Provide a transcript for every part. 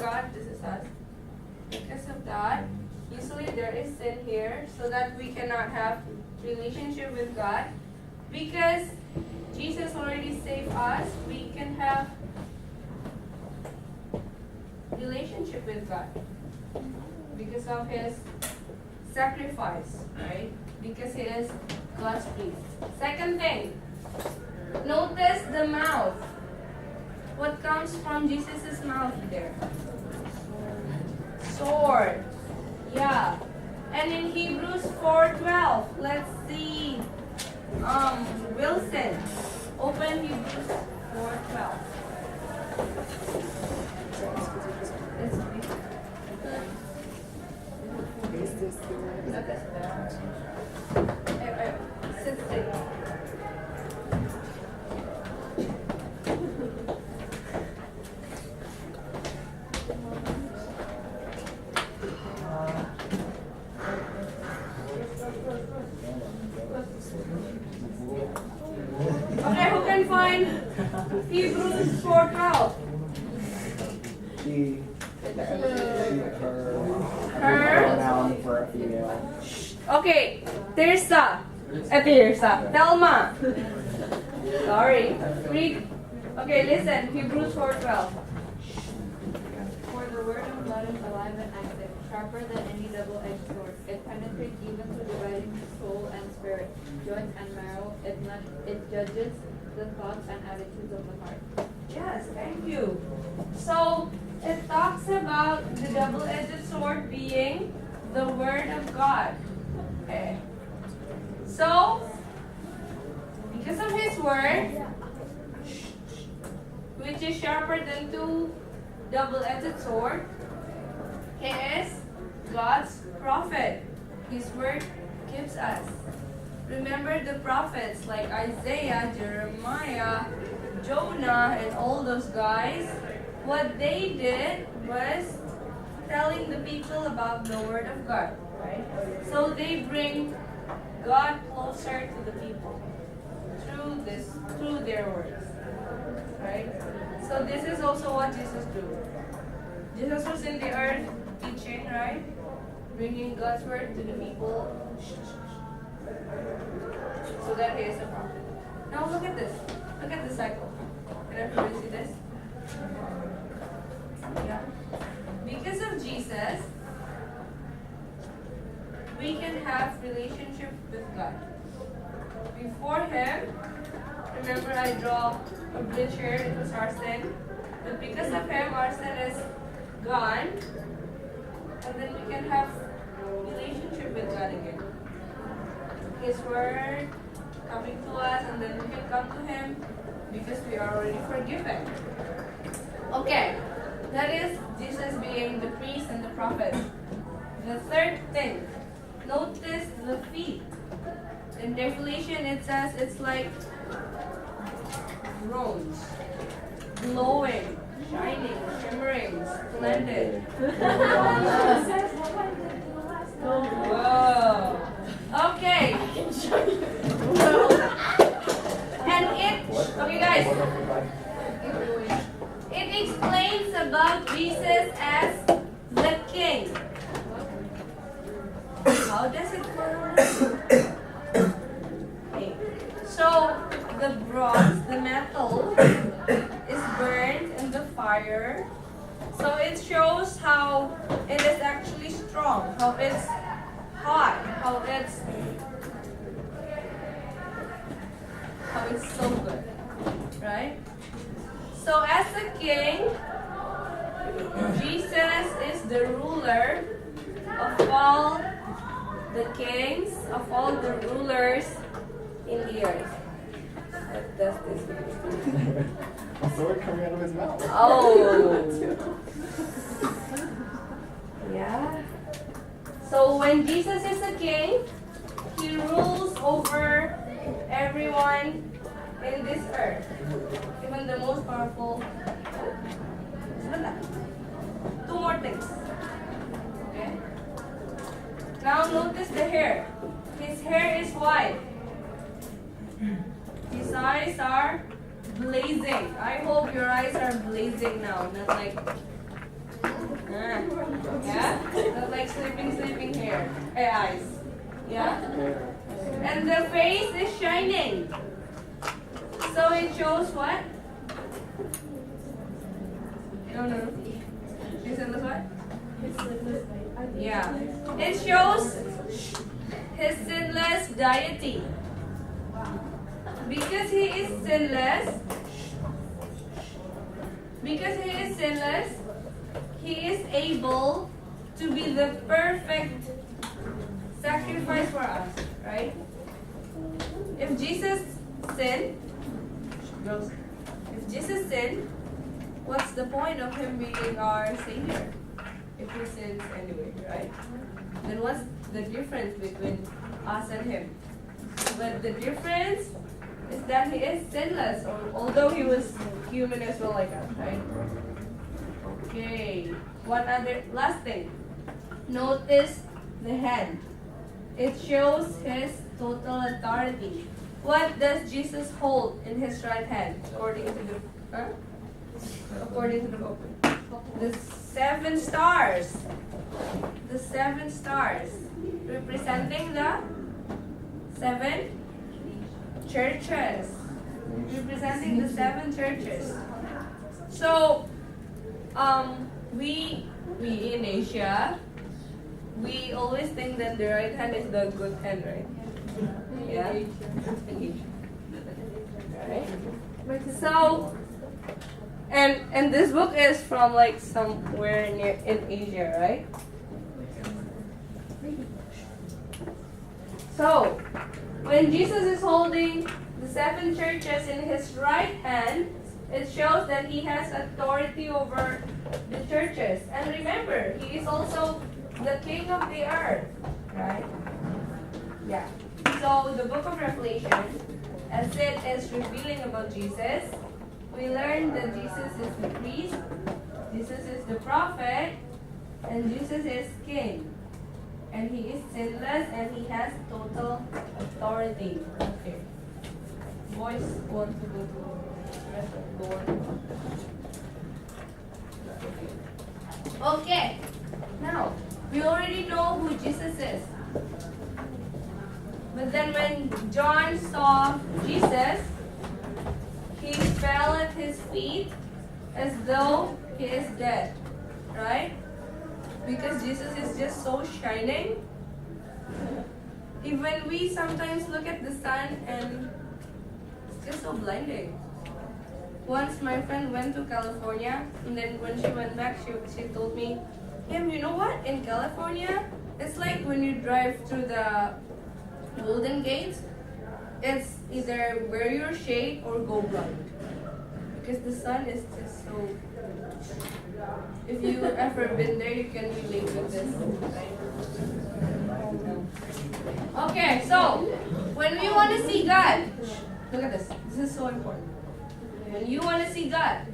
God, this is us. Because of that, usually there is sin here, so that we cannot have relationship with God. Because Jesus already saved us, we can have relationship with God. Because of His sacrifice, right? Because He is God's priest. Second thing, notice the mouth. What comes from Jesus' mouth there? Sword. Yeah. And in Hebrews 4:12, let's see. Wilson, open Hebrews 4:12. Sit still. Okay, who can find Hebrews 4:12? Her. Pronoun for a female. Okay, Tirsa. Tirsa. Thelma. Sorry. Read. Okay, listen. Hebrews 4:12. For the word of God is alive and active, sharper than any double-edged sword. It penetrates even to dividing soul and spirit, joint and marrow. It judges the thoughts and attitudes of the heart. Yes, thank you. So, it talks about the double-edged sword being the word of God. Okay. So, because of His word, which is sharper than two double-edged sword, He is God's prophet. His word gives us. Remember the prophets like Isaiah, Jeremiah, Jonah, and all those guys. What they did was telling the people about the word of God, right? So they bring God closer to the people through their words, right? So this is also what Jesus do. Jesus was in the earth teaching, right? Bringing God's word to the people, so that He is a prophet. Now look at this. Look at the cycle. Can everybody see this? Yeah. Because of Jesus, we can have relationship with God. Before Him, remember I draw a bridge here, it was our sin. But because of Him, our sin is gone. And then we can have relationship with God again. His word coming to us, and then we can come to Him because we are already forgiven. Okay, that is Jesus being the priest and the prophet. The third thing, notice the feet. In Revelation it says it's like bronze, glowing, shining, shimmering, splendid. Whoa. Okay. And okay guys, it explains about Jesus as the King. How does it work? Okay. So the bronze, the metal, is burned in the fire. So it shows how it is actually strong, how it's hot, how it's so good, right? So as a king, Jesus is the ruler of all the kings, of all the rulers in the earth. What does this mean? A sword coming out of his mouth. Oh. Yeah. So when Jesus is a king, He rules over everyone in this earth, even the most powerful. Two more things. Okay. Now notice the hair. His hair is white. His eyes are blazing. I hope your eyes are blazing now, not like Yeah? Not like sleeping hair. Eyes. Yeah? And the face is shining. So it shows what? No. She said what? Yeah. It shows his sinless deity. Because he is sinless, he is able to be the perfect sacrifice for us, right? If Jesus sinned, what's the point of him being our Savior? If he sins anyway, right? Then what's the difference between us and him? But the difference is that he is sinless, although he was human as well like us, right? Okay. Last thing. Notice the hand. It shows his total authority. What does Jesus hold in his right hand, according to the book? The 7 stars. The 7 stars, representing the 7 churches. Representing the 7 churches. So, we in Asia, we always think that the right hand is the good hand, right? Yeah. Right. So, and this book is from like somewhere near in Asia, right? So, when Jesus is holding the 7 churches in his right hand, it shows that he has authority over the churches. And remember, he is also the king of the earth, right? Yeah. So the book of Revelation, as it is revealing about Jesus, we learn that Jesus is the priest, Jesus is the prophet, and Jesus is king. And he is sinless and he has total authority. Okay. Boys want to go to the rest of the door. Okay. Now, we already know who Jesus is. But then when John saw Jesus, he fell at his feet as though he is dead. Right? Because Jesus is just so shining. Even we sometimes look at the sun and it's just so blinding. Once my friend went to California, and then when she went back, she told me, Kim, you know what? In California, it's like when you drive through the Golden Gate, it's either wear your shade or go blind. Because the sun is just so... If you've ever been there, you can relate with this. Right? Okay, so when we want to see God, look at this. This is so important. When you want to see God,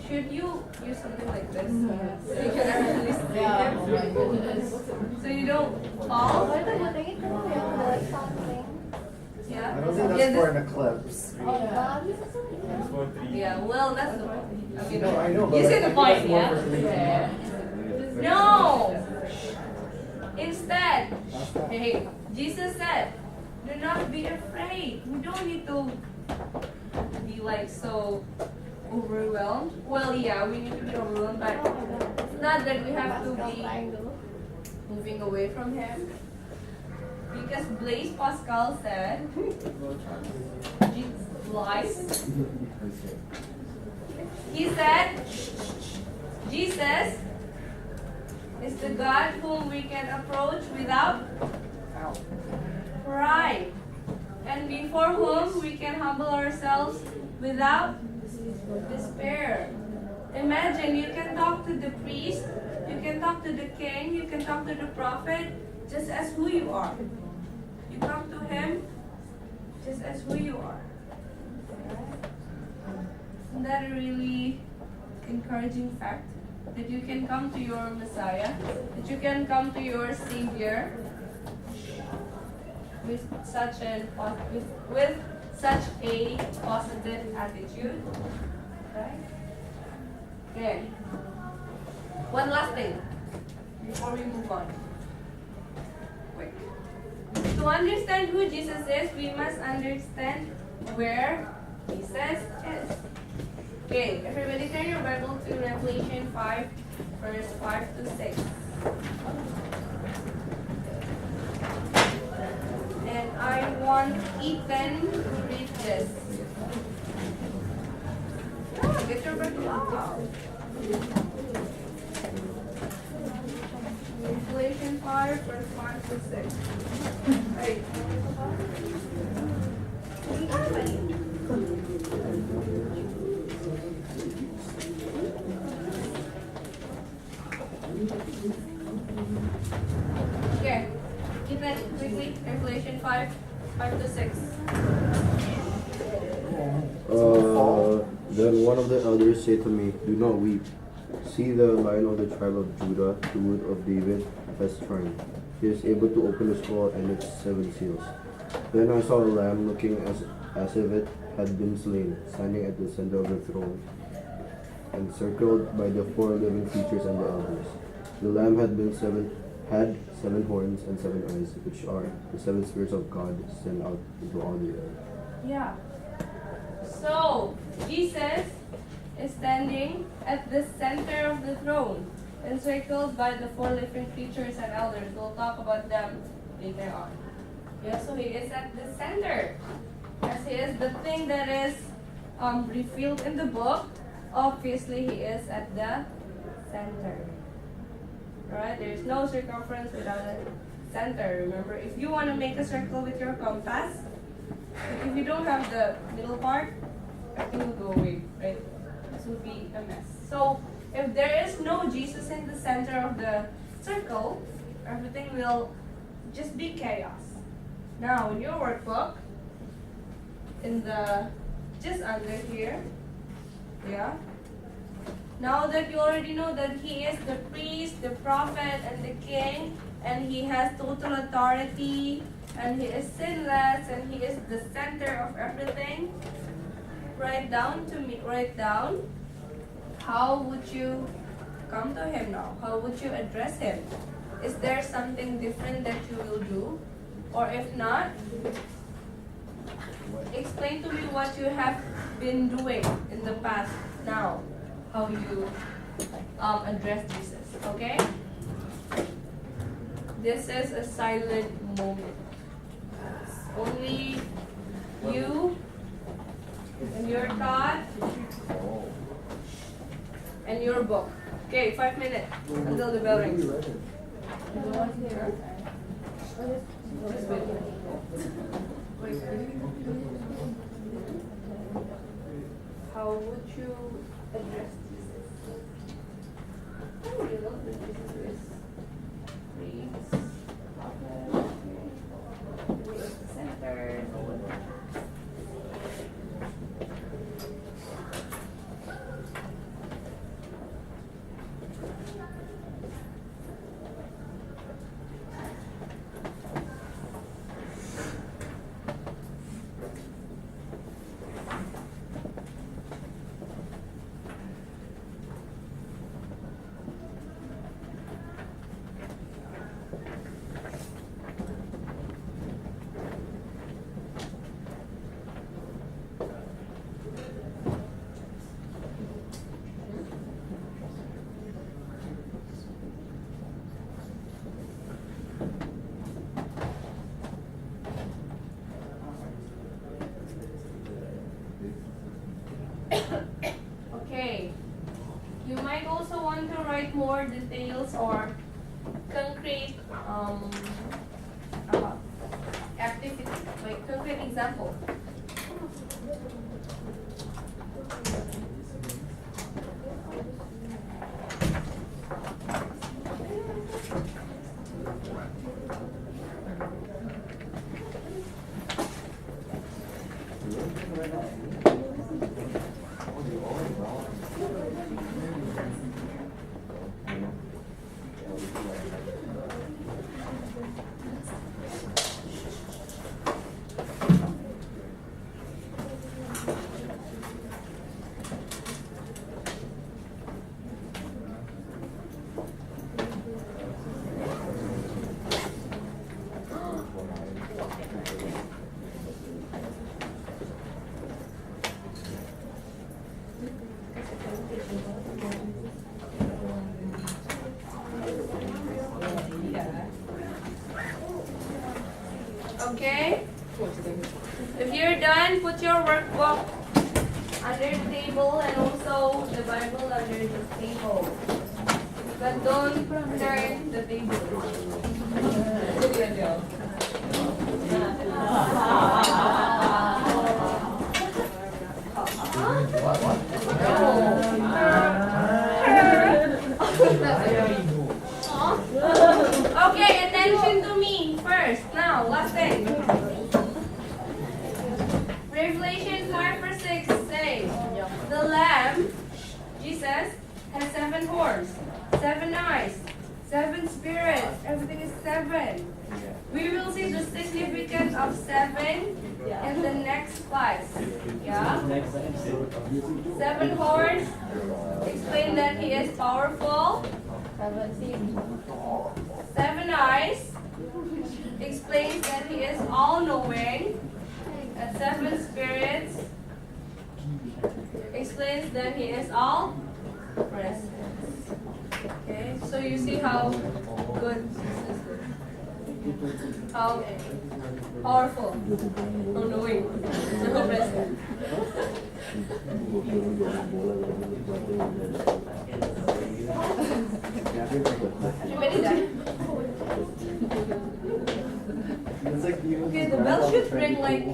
should you use something like this so you can actually see Him? So you don't fall? Yeah. I don't think that's for an eclipse. Yeah, well, that's the point. Okay, No, I know, but you see I the think point, that's more yeah? for religion. No! Instead, hey, Jesus said, do not be afraid. We don't need to be like so overwhelmed. Well, yeah, we need to be overwhelmed, but it's not that we have to be moving away from Him. Because Blaise Pascal said, lies. He said, Jesus is the God whom we can approach without pride, and before whom we can humble ourselves without despair. Imagine, you can talk to the priest, you can talk to the king, you can talk to the prophet just as who you are. You come to him just as who you are. Isn't that a really encouraging fact? That you can come to your Messiah, that you can come to your Savior with such a positive attitude, right? Okay. One last thing before we move on. Quick. To understand who Jesus is, we must understand where Jesus is. Okay, everybody turn your Bible to Revelation 5, verse 5 to 6. And I want Ethan to read this. Get your Bible out. Revelation 5, verse 1 to 6. Right. Okay. Ethan, quickly. Revelation 5, 5 to 6. Then one of the elders said to me, "Do not weep. See, the Lion of the tribe of Judah, the Root of David, has triumphed. He is able to open the scroll and its 7 seals." Then I saw a lamb looking as if it had been slain, standing at the center of the throne, encircled by the 4 living creatures and the elders. The lamb had 7 horns and 7 eyes, which are the 7 spirits of God sent out into all the earth. Yeah. So, Jesus is standing at the center of the throne, encircled by the 4 living creatures and elders. We'll talk about them later on. Yeah, so he is at the center. As he is the thing that is revealed in the book, obviously he is at the center. Right? There is no circumference without a center. Remember, if you want to make a circle with your compass, if you don't have the middle part, everything will go away, right? This will be a mess. So, if there is no Jesus in the center of the circle, everything will just be chaos. Now, in your workbook, just under here, yeah. Now that you already know that he is the priest, the prophet, and the king, and he has total authority, and he is sinless, and he is the center of everything, write down how would you come to him now? How would you address him? Is there something different that you will do? Or if not, explain to me what you have been doing in the past now, how you address Jesus, okay? This is a silent moment. Only you and your thought and your book. Okay, 5 minutes until the bell rings. Just wait. How would you address Jesus? How would you know that Jesus is priest, prophet, he is the center? Okay, you might also want to write more details or concrete activity, like concrete example. your workbook under the table and also the Bible under the table. But don't turn the table. Okay, attention to me first. Now, listen. Revelation 4:6 says, the Lamb, Jesus, has 7 horns, 7 eyes, 7 spirits. Everything is 7. We will see the significance of 7 in the next class. Yeah? 7 horns explain that he is powerful. 7 eyes explains that he is all-knowing. And 7 spirits explains that he is all present. Okay, so you see how good this is. How powerful, how knowing, so present. You ready then? Okay, the bell should ring like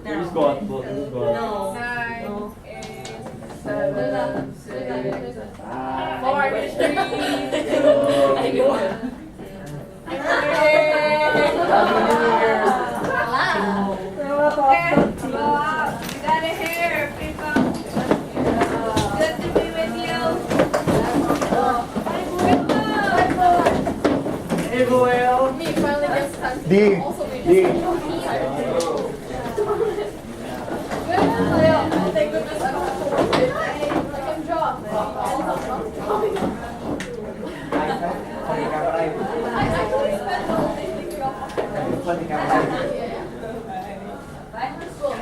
now. No. 9, 8, 7, 6, 4, 3, 2, 1. Okay, go out. You got it here, people. Good to be with you. Hey, Boel. Me finally gets time. D. Also, we D. Oh, thank goodness I don't have to work it. I can draw. I actually spent the whole day thinking about Bye for school.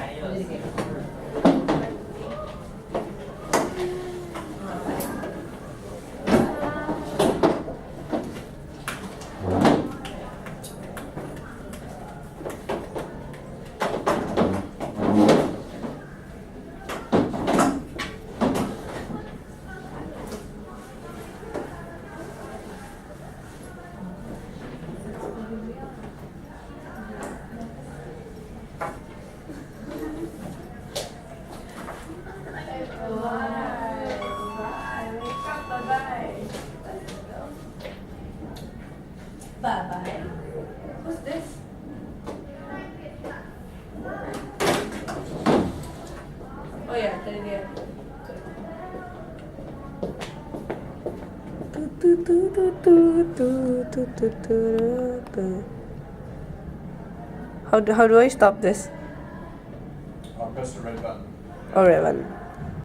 Bye-bye. Who's this? Oh yeah, there it is. How do I stop this? Press the red button. Oh, red one.